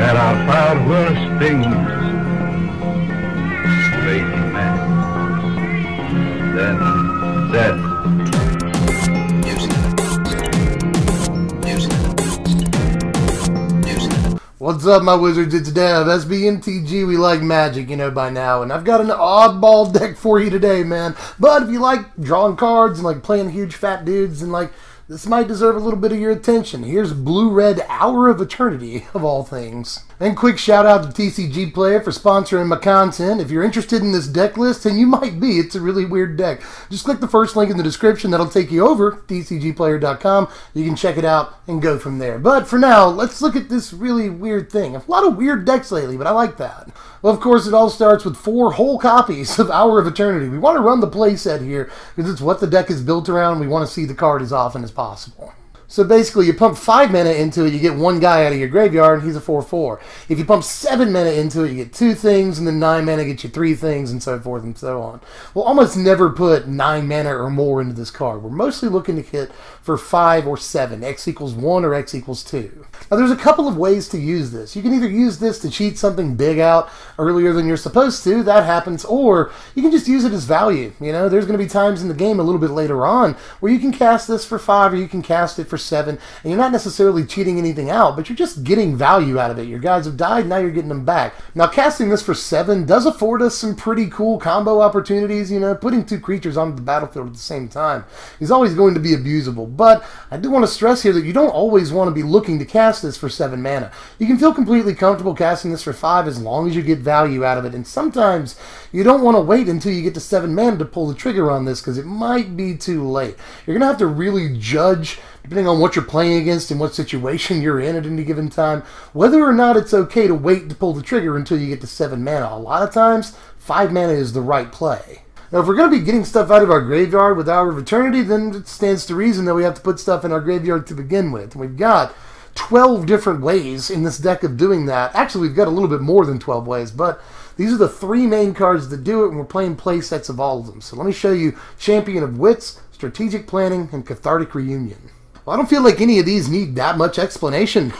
There are far worse things, great men, than death. What's up, my wizards? It's Dev. Mtg, we like magic, you know by now. And I've got an oddball deck for you today, man. But if you like drawing cards and like playing huge fat dudes, and like this might deserve a little bit of your attention. Here's Blue-Red Hour of Eternity, of all things. And quick shout out to TCG Player for sponsoring my content. If you're interested in this deck list, and you might be, it's a really weird deck. Just click the first link in the description. That'll take you over to tcgplayer.com. You can check it out and go from there. But for now, let's look at this really weird thing. A lot of weird decks lately, but I like that. Well, of course, it all starts with 4 whole copies of Hour of Eternity. We want to run the playset here because it's what the deck is built around. We want to see the card as often as possible. So basically, you pump 5 mana into it, you get 1 guy out of your graveyard, and he's a 4/4. If you pump 7 mana into it, you get 2 things, and then 9 mana gets you 3 things, and so forth and so on. We'll almost never put 9 mana or more into this card. We're mostly looking to hit for 5 or 7, X equals 1 or X equals 2. Now, there's a couple of ways to use this. You can either use this to cheat something big out earlier than you're supposed to, that happens, or you can just use it as value. You know, there's going to be times in the game a little bit later on where you can cast this for 5 or you can cast it for 7, and you're not necessarily cheating anything out, but you're just getting value out of it. Your guys have died, now you're getting them back. Now, casting this for 7 does afford us some pretty cool combo opportunities. You know, putting 2 creatures onto the battlefield at the same time is always going to be abusable, but I do want to stress here that you don't always want to be looking to cast this for 7 mana. You can feel completely comfortable casting this for 5 as long as you get value out of it, and sometimes you don't want to wait until you get to 7 mana to pull the trigger on this because it might be too late. You're going to have to really judge, depending on what you're playing against and what situation you're in at any given time, whether or not it's okay to wait to pull the trigger until you get to 7 mana. A lot of times, 5 mana is the right play. Now, if we're going to be getting stuff out of our graveyard with Hour of Eternity, then it stands to reason that we have to put stuff in our graveyard to begin with. And we've got 12 different ways in this deck of doing that. Actually, we've got a little bit more than 12 ways, but these are the 3 main cards that do it, and we're playing play sets of all of them. So let me show you Champion of Wits, Strategic Planning, and Cathartic Reunion. Well, I don't feel like any of these need that much explanation.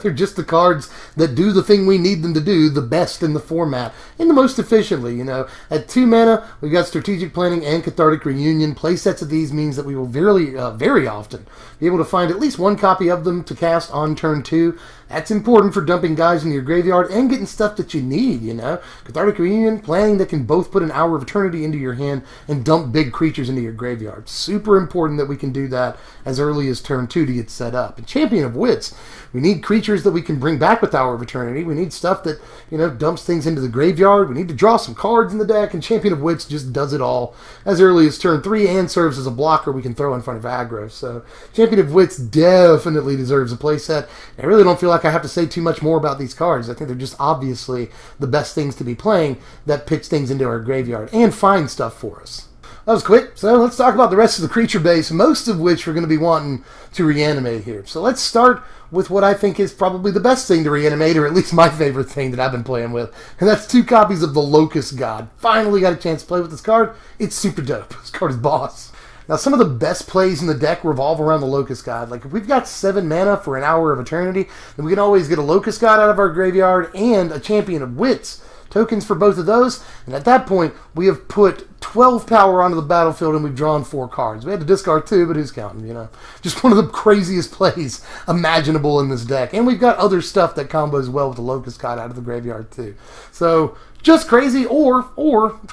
They're just the cards that do the thing we need them to do the best in the format and the most efficiently. At 2 mana, we've got Strategic Planning and Cathartic Reunion. Play sets of these means that we will very often be able to find at least 1 copy of them to cast on turn 2. That's important for dumping guys into your graveyard and getting stuff that you need, Cathartic Reunion, planning that can both put an Hour of Eternity into your hand and dump big creatures into your graveyard. Super important that we can do that as early as turn 2 to get set up. And Champion of Wits, we need creatures that we can bring back with Hour of Eternity. We need stuff that, dumps things into the graveyard. We need to draw some cards in the deck, and Champion of Wits just does it all as early as turn 3 and serves as a blocker we can throw in front of aggro. So Champion of Wits definitely deserves a playset. I really don't feel like I have to say too much more about these cards. I think they're just obviously the best things to be playing that pitch things into our graveyard and find stuff for us. That was quick, so let's talk about the rest of the creature base, most of which we're going to be wanting to reanimate here. So let's start with what I think is probably the best thing to reanimate, or at least my favorite thing that I've been playing with, and that's 2 copies of the Locust God. Finally got a chance to play with this card. It's super dope. This card is boss. Now, some of the best plays in the deck revolve around the Locust God. Like, if we've got 7 mana for an Hour of Eternity, then we can always get a Locust God out of our graveyard and a Champion of Wits. Tokens for both of those, and at that point, we have put 12 power onto the battlefield and we've drawn 4 cards. We had to discard 2, but who's counting, Just one of the craziest plays imaginable in this deck. And we've got other stuff that combos well with the Locust God out of the graveyard, too. So, just crazy, or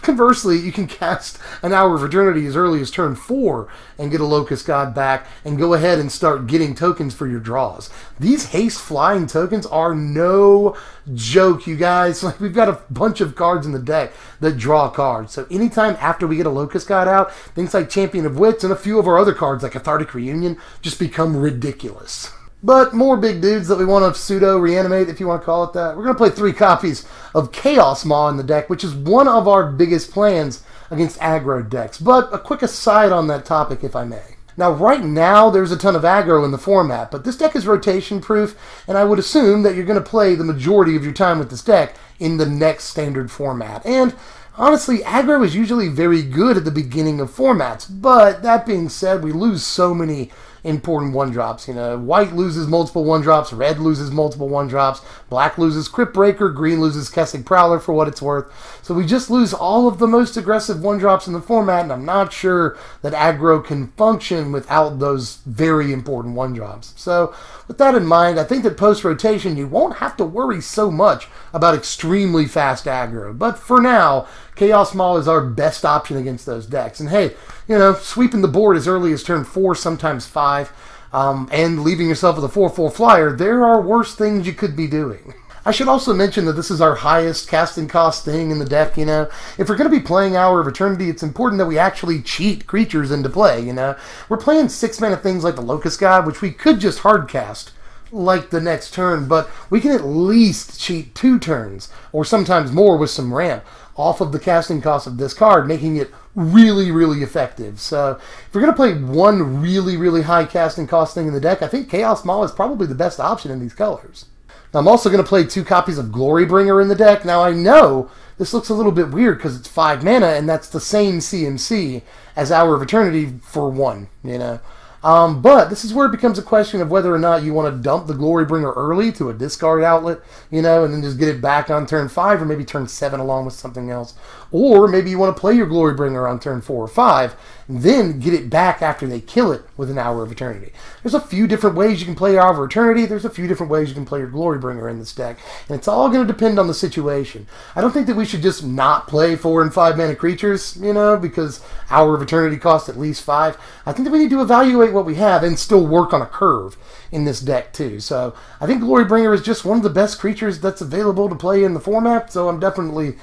conversely, you can cast an Hour of Eternity as early as turn 4 and get a Locust God back and go ahead and start getting tokens for your draws. These haste flying tokens are no joke, you guys. Like, we've got a bunch of cards in the deck that draw cards. So anytime after we get a Locust God out, things like Champion of Wits and a few of our other cards like Cathartic Reunion just become ridiculous. But more big dudes that we want to pseudo-reanimate, if you want to call it that. We're going to play 3 copies of Chaos Maw in the deck, which is one of our biggest plans against aggro decks. But a quick aside on that topic, if I may. Now, right now, there's a ton of aggro in the format, but this deck is rotation-proof, and I would assume that you're going to play the majority of your time with this deck in the next standard format. And honestly, aggro is usually very good at the beginning of formats, but that being said, we lose so many important 1-drops. You know, white loses multiple 1-drops, red loses multiple 1-drops, black loses Crypt Breaker, green loses Kessig Prowler for what it's worth. So we just lose all of the most aggressive 1-drops in the format, and I'm not sure that aggro can function without those very important 1-drops. So with that in mind, I think that post-rotation you won't have to worry so much about extremely fast aggro. But for now, Chaos Maul is our best option against those decks. And hey, you know, sweeping the board as early as turn 4, sometimes 5, and leaving yourself with a 4/4 flyer, there are worse things you could be doing. I should also mention that this is our highest casting cost thing in the deck, you know. If we're going to be playing Hour of Eternity, it's important that we actually cheat creatures into play, you know. We're playing 6-mana things like the Locust God, which we could just hardcast like the next turn, but we can at least cheat 2 turns, or sometimes more with some ramp, off of the casting cost of this card, making it really, really effective. So if we're going to play one really, really high casting cost thing in the deck, I think Chaos Maul is probably the best option in these colors. Now, I'm also going to play 2 copies of Glorybringer in the deck. Now, I know this looks a little bit weird because it's 5 mana, and that's the same CMC as Hour of Eternity for 1, you know. But this is where it becomes a question of whether or not you want to dump the Glorybringer early to a discard outlet, you know, and then just get it back on turn 5 or maybe turn 7 along with something else. Or maybe you want to play your Glorybringer on turn 4 or 5, and then get it back after they kill it with an Hour of Eternity. There's a few different ways you can play your Hour of Eternity. There's a few different ways you can play your Glorybringer in this deck, and it's all going to depend on the situation. I don't think that we should just not play 4 and 5 mana creatures, you know, because Hour of Eternity costs at least 5. I think that we need to evaluate what we have and still work on a curve in this deck too. So I think Glorybringer is just one of the best creatures that's available to play in the format, so I'm definitely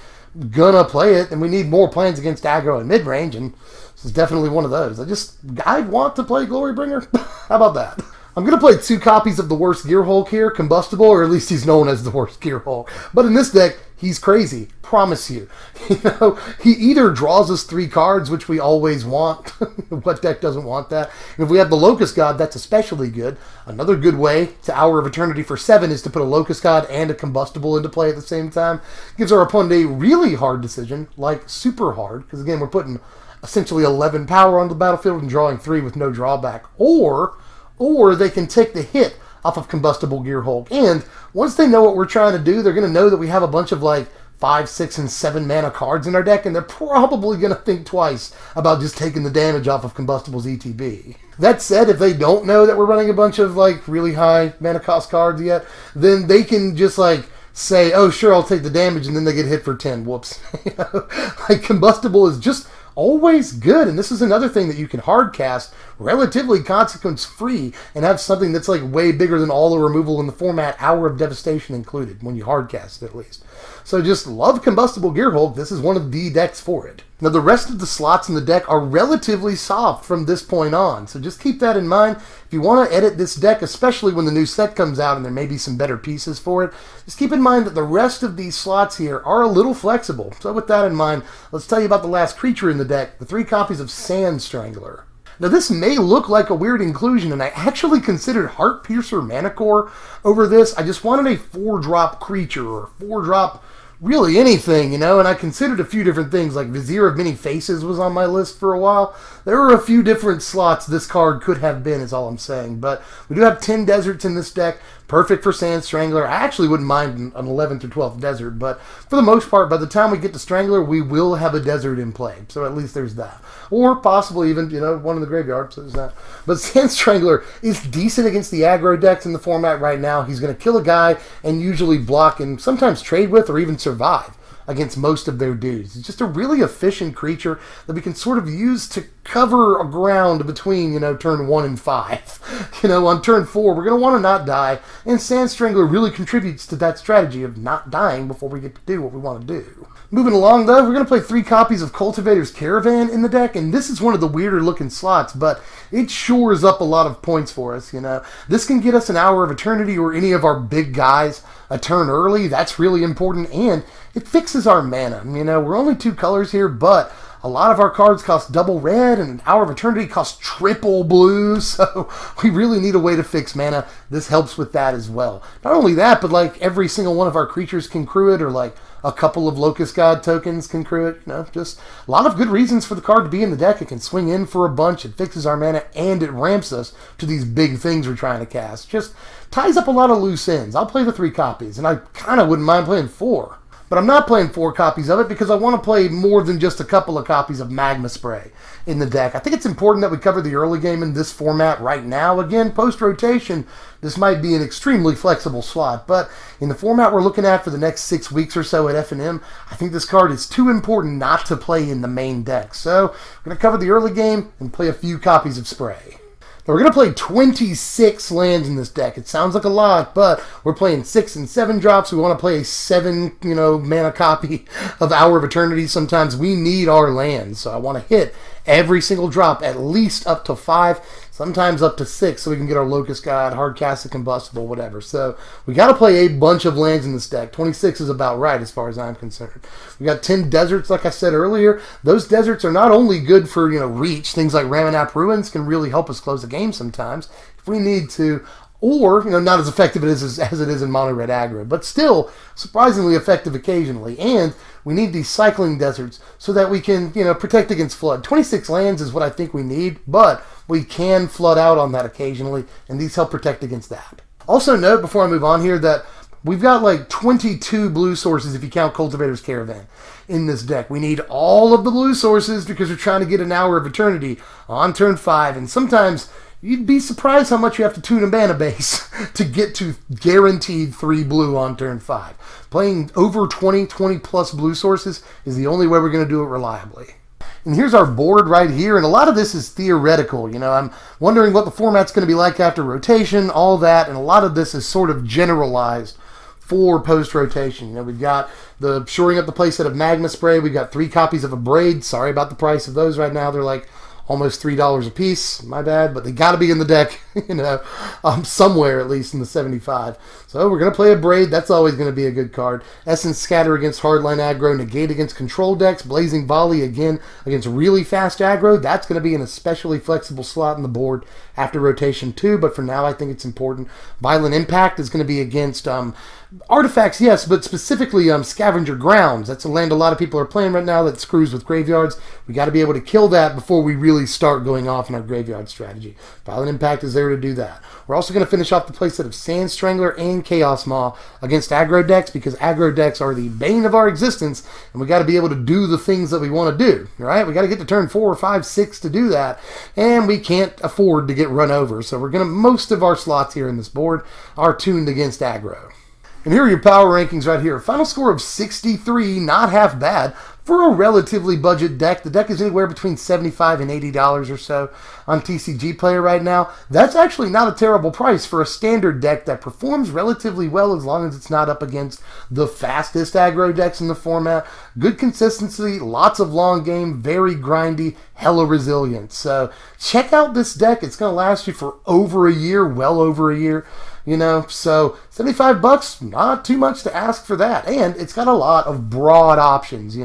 gonna play it, and we need more plans against aggro and mid-range, and this is definitely one of those. I want to play Glorybringer. How about that? I'm going to play 2 copies of the worst Gear Hulk here, Combustible, or at least he's known as the worst Gear Hulk. But in this deck, he's crazy. Promise you. You know, he either draws us 3 cards, which we always want. What deck doesn't want that? And if we have the Locust God, that's especially good. Another good way to Hour of Eternity for 7 is to put a Locust God and a Combustible into play at the same time. Gives our opponent a really hard decision, like super hard, because again, we're putting essentially 11 power on the battlefield and drawing 3 with no drawback. Or they can take the hit off of Combustible Gear Hulk. And once they know what we're trying to do, they're going to know that we have a bunch of like 5, 6, and 7 mana cards in our deck, and they're probably going to think twice about just taking the damage off of Combustible's ETB. That said, if they don't know that we're running a bunch of like really high mana cost cards yet, then they can just like say, oh sure, I'll take the damage, and then they get hit for 10. Whoops. You know? Like Combustible is just always good, and this is another thing that you can hardcast relatively consequence-free and have something that's like way bigger than all the removal in the format, Hour of Devastation included, when you hardcast it at least. So just love Combustible Gear Hulk. This is one of the decks for it. Now the rest of the slots in the deck are relatively soft from this point on, so just keep that in mind. If you want to edit this deck, especially when the new set comes out and there may be some better pieces for it, just keep in mind that the rest of these slots here are a little flexible. So with that in mind, let's tell you about the last creature in the deck, the 3 copies of Sand Strangler. Now this may look like a weird inclusion, and I actually considered Heartpiercer Manicore over this. I just wanted a 4-drop creature, or 4-drop really anything, you know, and I considered a few different things, like Vizier of Many Faces was on my list for a while. There were a few different slots this card could have been, is all I'm saying, but we do have 10 deserts in this deck, perfect for Sand Strangler. I actually wouldn't mind an 11th or 12th desert, but for the most part, by the time we get to Strangler, we will have a desert in play, so at least there's that. Or possibly even, you know, one in the graveyard, so there's that. But Sand Strangler is decent against the aggro decks in the format right now. He's going to kill a guy and usually block and sometimes trade with or even survive against most of their dudes. It's just a really efficient creature that we can sort of use to cover a ground between, you know, turn 1 and 5. You know, on turn 4, we're going to want to not die, and Sand Strangler really contributes to that strategy of not dying before we get to do what we want to do. Moving along, though, we're going to play 3 copies of Cultivators Caravan in the deck, and this is one of the weirder looking slots, but it shores up a lot of points for us, you know. This can get us an Hour of Eternity or any of our big guys a turn early. That's really important, and it fixes our mana. You know, we're only 2 colors here, but a lot of our cards cost double red, and Hour of Eternity costs triple blue, so we really need a way to fix mana. This helps with that as well. Not only that, but like every single one of our creatures can crew it, or like a couple of Locust God tokens can crew it. You know, just a lot of good reasons for the card to be in the deck. It can swing in for a bunch, it fixes our mana, and it ramps us to these big things we're trying to cast. Just ties up a lot of loose ends. I'll play the 3 copies, and I kind of wouldn't mind playing 4. But I'm not playing 4 copies of it because I want to play more than just a couple of copies of Magma Spray in the deck. I think it's important that we cover the early game in this format right now. Again, post-rotation, this might be an extremely flexible slot, but in the format we're looking at for the next 6 weeks or so at F&M, I think this card is too important not to play in the main deck. So we're going to cover the early game and play a few copies of Spray. Now we're going to play 26 lands in this deck. It sounds like a lot, but we're playing 6 and 7 drops. We want to play a 7, mana copy of Hour of Eternity. Sometimes we need our lands, so I want to hit every single drop at least up to 5, sometimes up to 6, so we can get our Locust God, hardcast, and Combustible, whatever. So we got to play a bunch of lands in this deck. 26 is about right as far as I'm concerned. We got 10 deserts, like I said earlier. Those deserts are not only good for reach. Things like Reanimate Ruins can really help us close the game sometimes if we need to. Or, not as effective as it is in mono red aggro, but still surprisingly effective occasionally. And we need these cycling deserts so that we can, protect against flood. 26 lands is what I think we need, but we can flood out on that occasionally, and these help protect against that. Also note, before I move on here, that we've got like 22 blue sources if you count Cultivators Caravan in this deck. We need all of the blue sources because we're trying to get an Hour of Eternity on turn 5, and sometimes you'd be surprised how much you have to tune a mana base to get to guaranteed 3 blue on turn 5. Playing over 20 plus blue sources is the only way we're going to do it reliably. And here's our board right here, and a lot of this is theoretical. I'm wondering what the format's going to be like after rotation, all that, and a lot of this is sort of generalized for post-rotation. We've got the shoring up the playset of Magma Spray. We've got 3 copies of Abrade. Sorry about the price of those right now. They're like almost $3 a piece. My bad, but they got to be in the deck, somewhere at least in the 75. So we're going to play Abrade. That's always going to be a good card. Essence Scatter against hardline aggro. Negate against control decks. Blazing Volley again against really fast aggro. That's going to be an especially flexible slot in the board after rotation 2, but for now I think it's important. Violent Impact is going to be against artifacts, yes, but specifically Scavenger Grounds. That's a land a lot of people are playing right now that screws with graveyards. We got to be able to kill that before we really start going off in our graveyard strategy. Violent Impact is there to do that. We're also going to finish off the playset of Sand Strangler and Chaos Maw against aggro decks, because aggro decks are the bane of our existence, and we got to be able to do the things that we want to do, right? We got to get to turn 4, 5, 6 to do that, and we can't afford to get run over. So we're going to, most of our slots here in this board are tuned against aggro. And here are your power rankings right here. Final score of 63, not half bad for a relatively budget deck. The deck is anywhere between $75 and $80 or so on TCG Player right now. That's actually not a terrible price for a standard deck that performs relatively well as long as it's not up against the fastest aggro decks in the format. Good consistency, lots of long game, very grindy, hella resilient. So check out this deck. It's going to last you for over a year, well over a year. So $75, not too much to ask for that. And it's got a lot of broad options,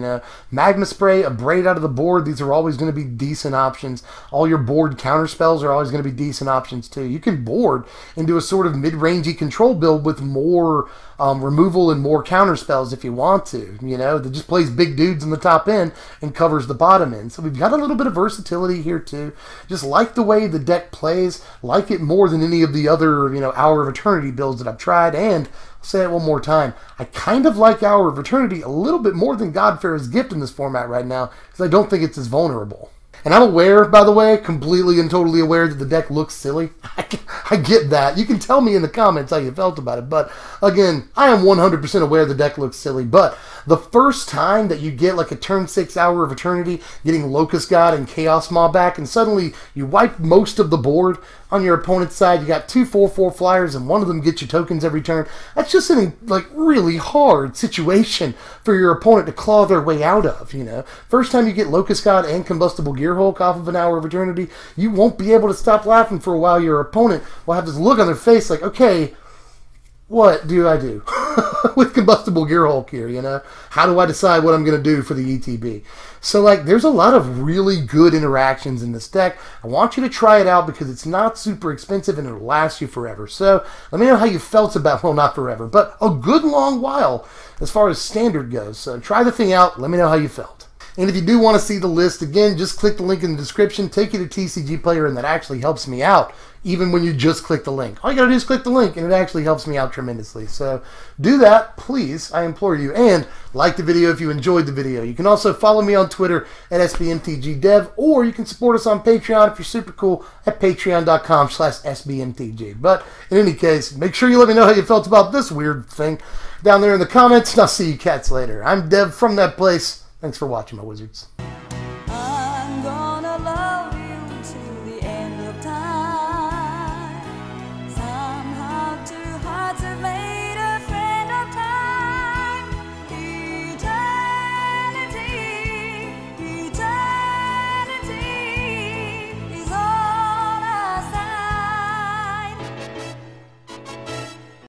Magma Spray, Abrade out of the board. These are always going to be decent options. All your board counter spells are always going to be decent options too. You can board into a sort of mid-rangey control build with more removal and more counter spells if you want to, that just plays big dudes in the top end and covers the bottom end. So we've got a little bit of versatility here too. Just like the way the deck plays, like it more than any of the other, Hour of Eternity builds that I've tried. And I'll say it one more time, I kind of like Hour of Eternity a little bit more than Godfarer's Gift in this format right now, because I don't think it's as vulnerable. And I'm aware, by the way, completely and totally aware that the deck looks silly. I get that. You can tell me in the comments how you felt about it. But again, I am 100% aware the deck looks silly. But the first time that you get like a turn 6 Hour of Eternity, getting Locust God and Chaos Maw back, and suddenly you wipe most of the board on your opponent's side, you got 2 4/4 flyers, and one of them gets you tokens every turn. That's just a really hard situation for your opponent to claw their way out of. First time you get Locust God and Combustible Gearhulk off of an Hour of Eternity, you won't be able to stop laughing for a while. Your opponent will have this look on their face like, okay, what do I do with Combustible Gear Hulk here, you know? How do I decide what I'm going to do for the ETB? So, like, there's a lot of really good interactions in this deck. I want you to try it out because it's not super expensive and it'll last you forever. So, let me know how you felt about, well, not forever, but a good long while as far as standard goes. So, try the thing out. Let me know how you felt. And if you do want to see the list, again, just click the link in the description. Take you to TCG Player, and that actually helps me out, even when you just click the link. All you got to do is click the link, and it actually helps me out tremendously. So do that, please. I implore you. And like the video if you enjoyed the video. You can also follow me on Twitter at SBMTGDev, or you can support us on Patreon if you're super cool at patreon.com/SBMTG. But in any case, make sure you let me know how you felt about this weird thing down there in the comments, and I'll see you cats later. I'm Dev from that place. Thanks for watching, my wizards.